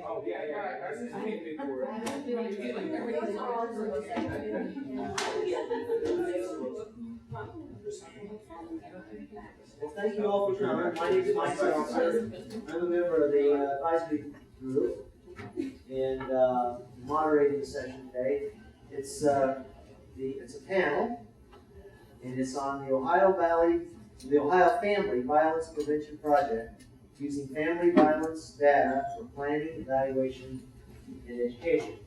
Oh, yeah. This is I.mp4. Well, thank you all for coming. My name is Smeltzer. I'm a member of the advisory group and moderating the session today. It's a panel, and it's on the Ohio Family Violence Prevention Project, using family violence data for planning, evaluation, and education.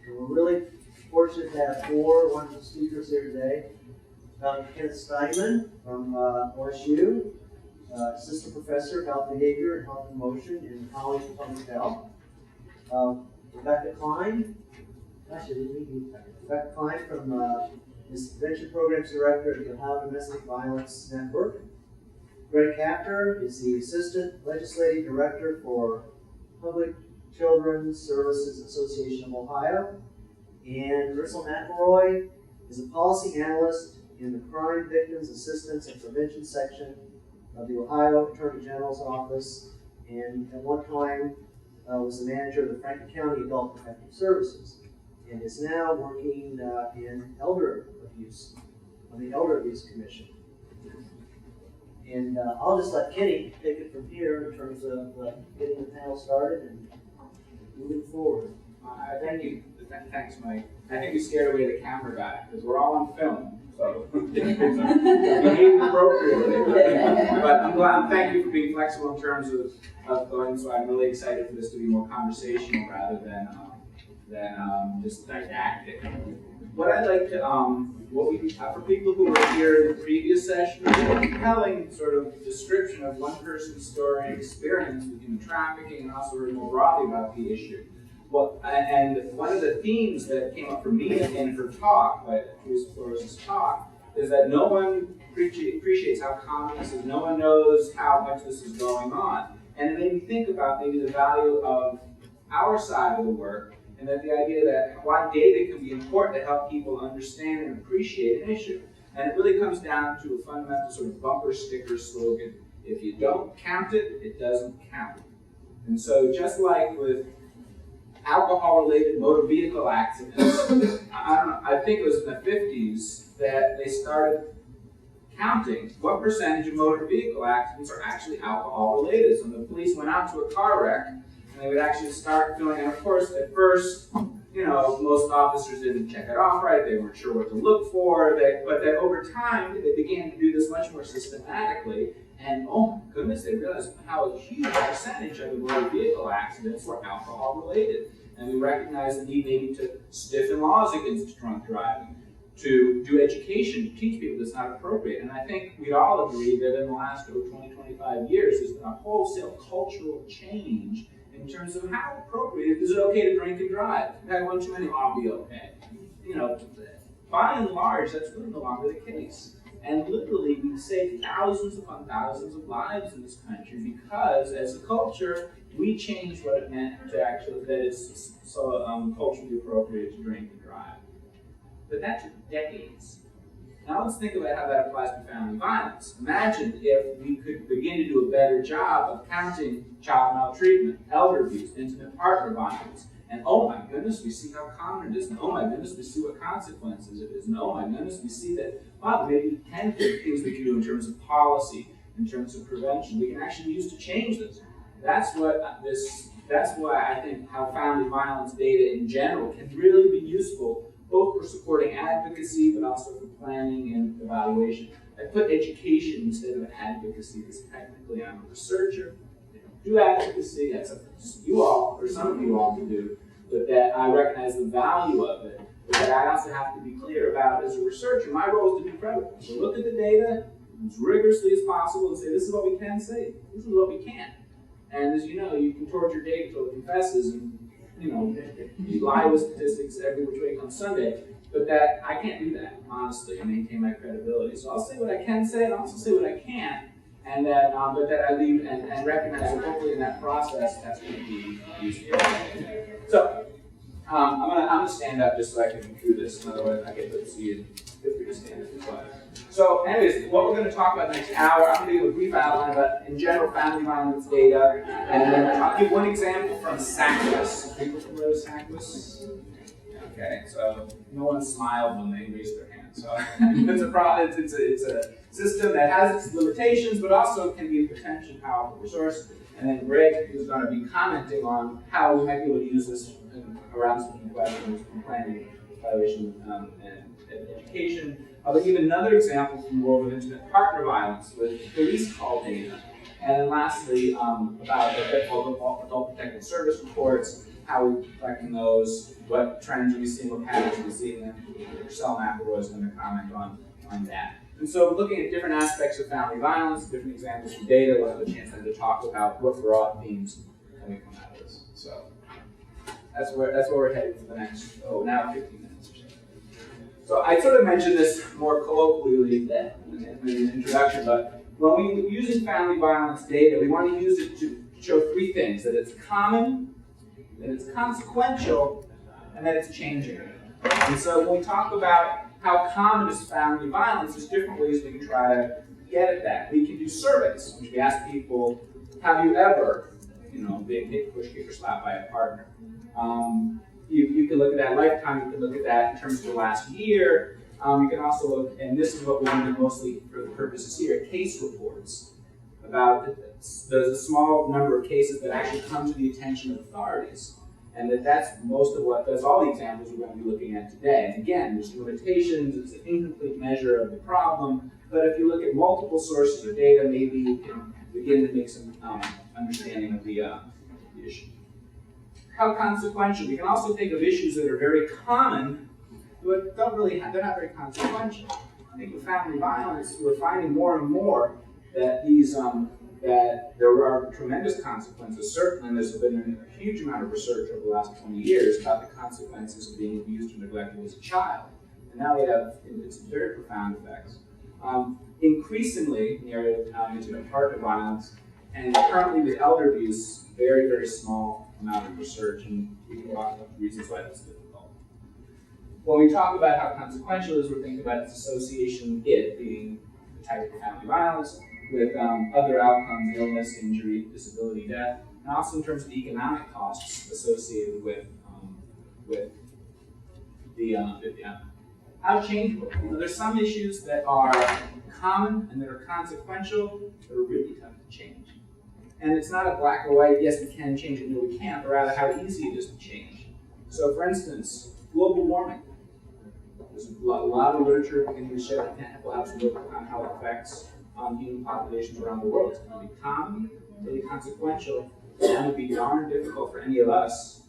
And we're really fortunate to have four wonderful speakers here today. Dr. Kenneth Steinman from OSU, Assistant Professor of Health Behavior and Health Promotion in College of Public Health. Rebecca Cline, Rebecca Cline from is Prevention Programs Director at the Ohio Domestic Violence Network. Greg Kapcar is the Assistant Legislative Director for Public Children's Services Association of Ohio. And Ursel McElroy is a Policy Analyst in the Crime Victims Assistance and Prevention Section of the Ohio Attorney General's Office, and at one time was the manager of the Franklin County Adult Protective Services, and is now working in elder abuse, on the Elder Abuse Commission. And I'll just let Kenny take it from here in terms of getting the panel started and moving forward. Thank you. Thanks, Mike. I think we scared away the camera guy because we're all on film, so behave appropriately. But I'm glad. Thank you for being flexible in terms of going. So I'm really excited for this to be more conversational rather than just didactic. What I'd like to for people who were here in the previous session, a compelling sort of description of one person's story and experience with human trafficking, and also more broadly about the issue. Well, and one of the themes that came up for me in her talk, Flores' talk, is that no one appreciates how common this is. No one knows how much this is going on. And it made me think about maybe the value of our side of the work, and that the idea that why data can be important to help people understand and appreciate an issue. And it really comes down to a fundamental sort of bumper sticker slogan. If you don't count it, it doesn't count. And so just like with alcohol-related motor vehicle accidents, I think it was in the 50s that they started counting what percentage of motor vehicle accidents are actually alcohol-related. So the police went out to a car wreck, and they would actually start filling, and of course, at first, most officers didn't check it off right, they weren't sure what to look for, but then over time, they began to do this much more systematically, and oh my goodness, they realized how a huge percentage of the motor vehicle accidents were alcohol-related. And we recognized the need maybe to stiffen laws against drunk driving, to do education, to teach people that's not appropriate. And I think we'd all agree that in the last 20, 25 years, there's been a wholesale cultural change in terms of how appropriate, is it okay to drink and drive? If I had one too many, I'll be okay. By and large, that's really no longer the case. And literally, we save thousands upon thousands of lives in this country because, as a culture, we changed what it meant to actually, that it's so culturally appropriate to drink and drive. But that took decades. Now let's think about how that applies to family violence. Imagine if we could begin to do a better job of counting child maltreatment, elder abuse, intimate partner violence. And oh my goodness, we see how common it is. And oh my goodness, we see what consequences it is. And oh my goodness, we see that, wow, maybe 10 things we can do in terms of policy, in terms of prevention, we can actually use to change this. That's why I think how family violence data in general can really be useful, both for supporting advocacy, but also for planning and evaluation. I put education instead of advocacy because technically I'm a researcher. I don't do advocacy, that's up to you all, or some of you all to do, but that I recognize the value of it, but that I also have to be clear about as a researcher, my role is to be credible. So look at the data as rigorously as possible and say, this is what we can say, this is what we can't. And as you know, you can torture data until it confesses, and you lie with statistics every which way comes Sunday, but that I can't do that, honestly, and maintain my credibility. So I'll say what I can say, and I'll also say what I can't, and that, but that I leave and recognize that hopefully in that process, that's going to be useful. So, I'm gonna stand up just so I can do this, otherwise I get to see you. Feel free to stand up as well. So, anyways, what we're going to talk about the next hour, I'm going to give a brief outline about, in general, family violence data, and then I'll give one example from SACWS. People familiar with SACWS? Okay, so no one smiled when they raised their hand. So it's a problem. It's a system that has its limitations, but also can be a potentially powerful resource. And then Greg is going to be commenting on how we might be able to use this around some questions from planning, evaluation, and education. I'll give another example from the world of intimate partner violence with police call data. And then lastly, about adult protective service reports, how we're collecting those, what trends are we seeing, what patterns are we seeing, and Ursel and McElroy is going to comment on that. And so looking at different aspects of family violence, different examples from data, we'll have a chance then to talk about what broad themes can we come out of this. So that's where we're headed for the next, now 15 minutes or so. So I sort of mentioned this more colloquially in the introduction, but when we're using family violence data, we want to use it to show three things: that it's common, that it's consequential, and that it's changing. And so when we talk about how common is family violence, there's different ways we can try to get at that. We can do surveys, which we ask people, have you ever, been hit, pushed, kicked, or slapped by a partner? You can look at that lifetime, you can look at that in terms of the last year. You can also look, and this is what we're doing mostly for the purposes here, case reports about there's a small number of cases that actually come to the attention of authorities. And that's most of that's all the examples we're going to be looking at today. And again, there's limitations, it's an incomplete measure of the problem, but if you look at multiple sources of data, maybe you can begin to make some understanding of the issue. How consequential? We can also think of issues that are very common, but they're not very consequential. I think with family violence, we're finding more and more that that there are tremendous consequences. Certainly, there's been a huge amount of research over the last 20 years about the consequences of being abused or neglected as a child. And now we have it's very profound effects. Increasingly, in the area of intimate partner violence, and currently with elder abuse, very, very small amount of research, and we can talk about the reasons why that's difficult. When we talk about how consequential it is, we're thinking about its association with it being the type of family violence, with other outcomes, illness, injury, disability, death, and also in terms of the economic costs associated with the outcome. How changeable? There's some issues that are common and that are consequential that are really tough to change. And it's not a black or white, yes, we can change it, no, we can't, but rather how easy it is to change. So, for instance, global warming. There's a lot of literature in the show that will have to look on how it affects human populations around the world. It's going to be common, really consequential. It's going to be darn difficult for any of us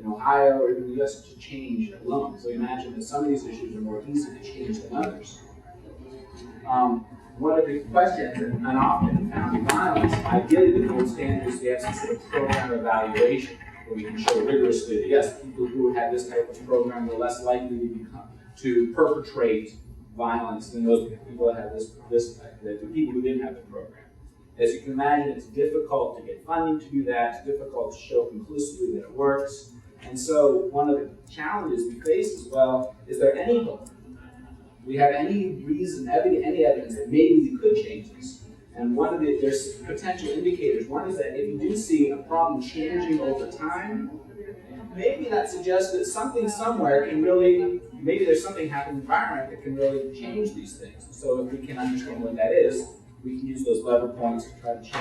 in Ohio or in the US to change alone. So imagine that some of these issues are more easy to change than others. One of the questions, and often in family violence, ideally the gold standard is we have some sort of program evaluation where we can show rigorously that yes, people who had this type of program were less likely to perpetrate violence than those people that had the people who didn't have the program. As you can imagine, it's difficult to get funding to do that. It's difficult to show conclusively that it works. And so one of the challenges we face as well is there any hope? Do we have any reason, any evidence that maybe we could change this? And there's potential indicators. One is that if you do see a problem changing over time, maybe that suggests that something somewhere can really, maybe there's something happening in the environment that can really change these things. So if we can understand what that is, we can use those lever points to try to change